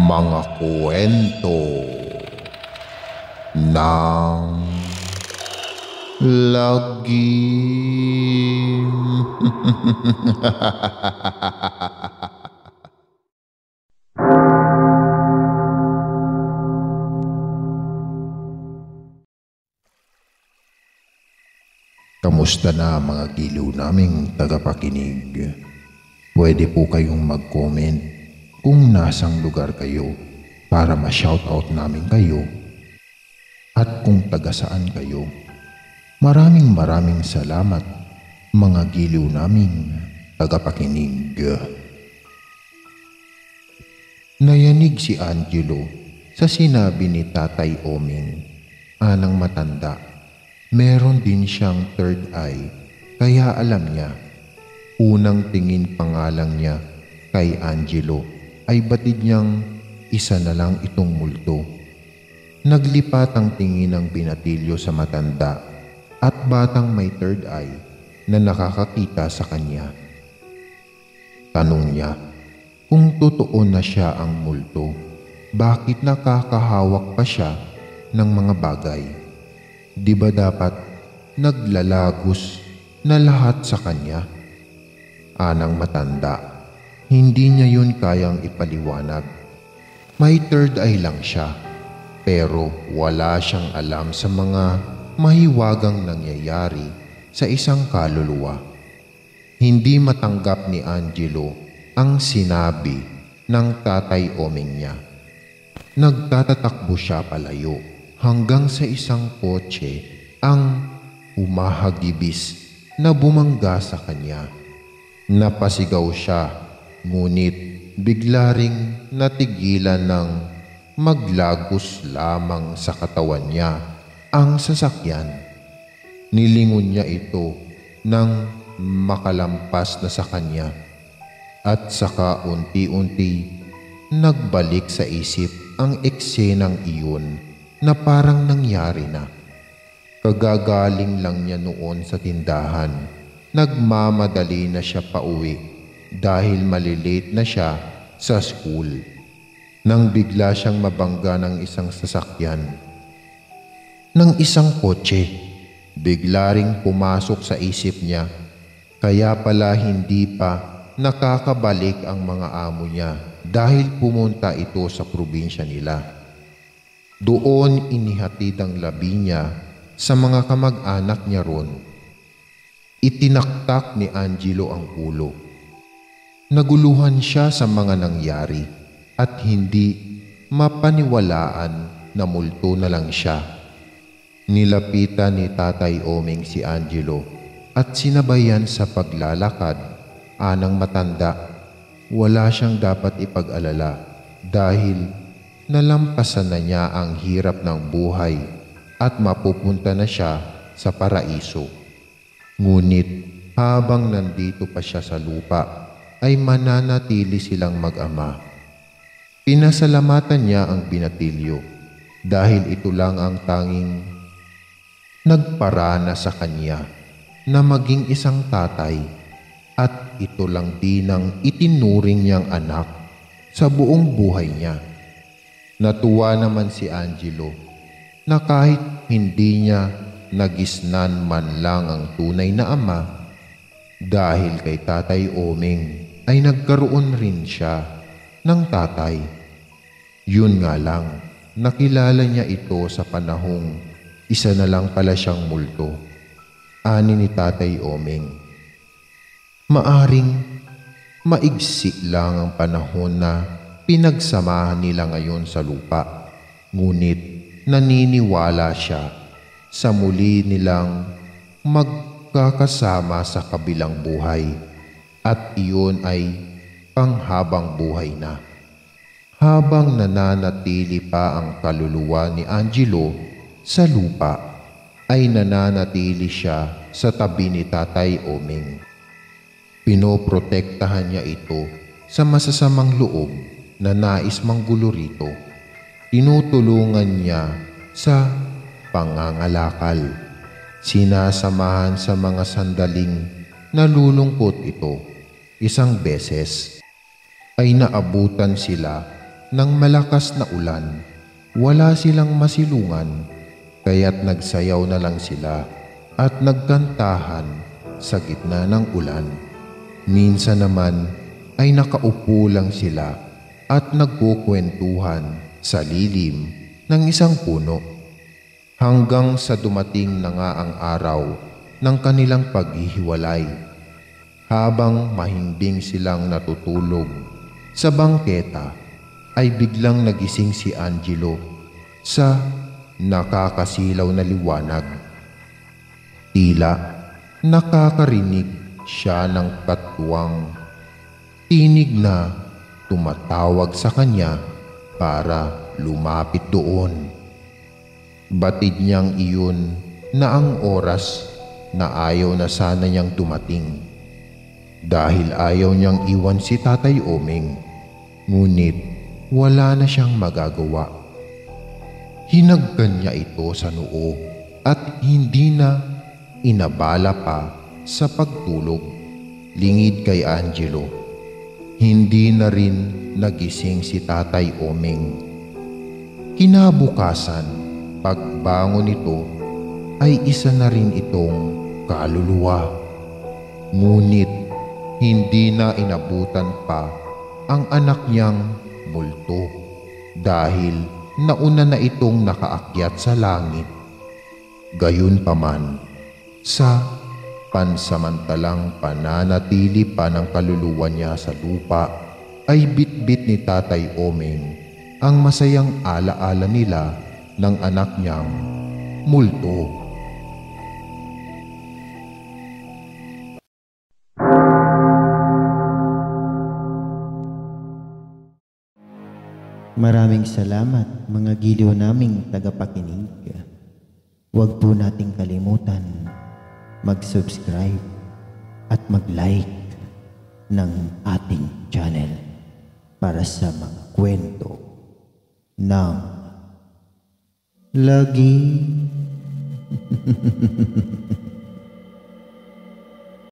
Mga kwento ng lagim. Kamusta na mga giliw naming tagapakinig? Pwede po kayong mag-comment kung nasang lugar kayo para ma-shoutout namin kayo at kung taga saan kayo. Maraming salamat mga giliw naming tagapakinig. Nayanig si Angelo sa sinabi ni Tatay Oming. Anang matanda, meron din siyang third eye, kaya alam niya. Unang tingin pa nga lang niya kay Angelo ay batid niyang isa na lang itong multo. Naglipat ang tingin ng binatilyo sa matanda at batang may third eye na nakakakita sa kanya. Tanong niya kung totoo na siya ang multo, bakit nakakahawak pa siya ng mga bagay? Di ba dapat naglalagos na lahat sa kanya? Anang matanda, hindi niya yun kayang ipaliwanag. May third eye lang siya, pero wala siyang alam sa mga mahiwagang nangyayari sa isang kaluluwa. Hindi matanggap ni Angelo ang sinabi ng Tatay Oming niya. Nagtatatakbo siya palayo hanggang sa isang kotse ang humahagibis na bumangga sa kanya. Napasigaw siya, ngunit bigla ring natigilan ng maglagos lamang sa katawan niya ang sasakyan. Nilingon niya ito nang makalampas na sa kanya at saka unti-unti nagbalik sa isip ang eksenang iyon na parang nangyari na. Kagagaling lang niya noon sa tindahan. Nagmamadali na siya pauwi dahil malilate na siya sa school nang bigla siyang mabangga ng isang sasakyan. Ng isang kotse, bigla ring pumasok sa isip niya, kaya pala hindi pa nakakabalik ang mga amo niya dahil pumunta ito sa probinsya nila. Doon inihatid ang labi niya sa mga kamag-anak niya ron. Itinaktak ni Angelo ang ulo. Naguluhan siya sa mga nangyari at hindi mapaniwalaan na multo na lang siya. Nilapitan ni Tatay Oming si Angelo at sinabayan sa paglalakad. Anang matanda, wala siyang dapat ipag-alala dahil nalampasan na niya ang hirap ng buhay at mapupunta na siya sa paraiso. Ngunit habang nandito pa siya sa lupa ay mananatili silang mag-ama. Pinasalamatan niya ang binatilyo dahil ito lang ang tanging nagparana sa kanya na maging isang tatay at ito lang din ang itinuring niyang anak sa buong buhay niya. Natuwa naman si Angelo na kahit hindi niya nagisnan man lang ang tunay na ama, dahil kay Tatay Oming ay nagkaroon rin siya ng tatay. Yun nga lang, nakilala niya ito sa panahong isa na lang pala siyang multo. Ani ni Tatay Oming, maaring maigsi lang ang panahon na pinagsamahan nila ngayon sa lupa, ngunit naniniwala siya sa muli nilang magkakasama sa kabilang buhay at iyon ay panghabang buhay na. Habang nananatili pa ang kaluluwa ni Angelo sa lupa, ay nananatili siya sa tabi ni Tatay Oming. Pinoprotektahan niya ito sa masasamang loob na nais manggulo rito. Tinutulungan niya sa pangangalakal. Sinasamahan sa mga sandaling nalulungkot ito. Isang beses ay naabutan sila ng malakas na ulan. Wala silang masilungan, kaya't nagsayaw na lang sila at nagkantahan sa gitna ng ulan. Minsan naman ay nakaupo lang sila at nagkukwentuhan sa lilim ng isang puno. Hanggang sa dumating na nga ang araw ng kanilang paghihiwalay. Habang mahimbing silang natutulog sa bangketa, ay biglang nagising si Angelo sa nakakasilaw na liwanag. Tila nakakarinig siya ng katuwang tinig na tumatawag sa kanya para lumapit doon. Batid niyang iyon na ang oras na ayaw na sana niyang dumating. Dahil ayaw niyang iwan si Tatay Oming, ngunit wala na siyang magagawa. Hinagkan niya ito sa noo at hindi na inabala pa sa pagtulog. Lingid kay Angelo, hindi na rin nagising si Tatay Oming. Kinabukasan, pagbangon nito ay isa na rin itong kaluluwa. Ngunit hindi na inabutan pa ang anak niyang multo dahil nauna na itong nakaakyat sa langit. Gayunpaman, sa pansamantalang pananatili pa ng kaluluwa niya sa lupa, ay bitbit ni Tatay Oming ang masayang alaala nila ng anak niyang multo. Maraming salamat mga giliw naming tagapakinig. Huwag po nating kalimutan mag-subscribe at mag-like ng ating channel para sa mga kwento ng lagi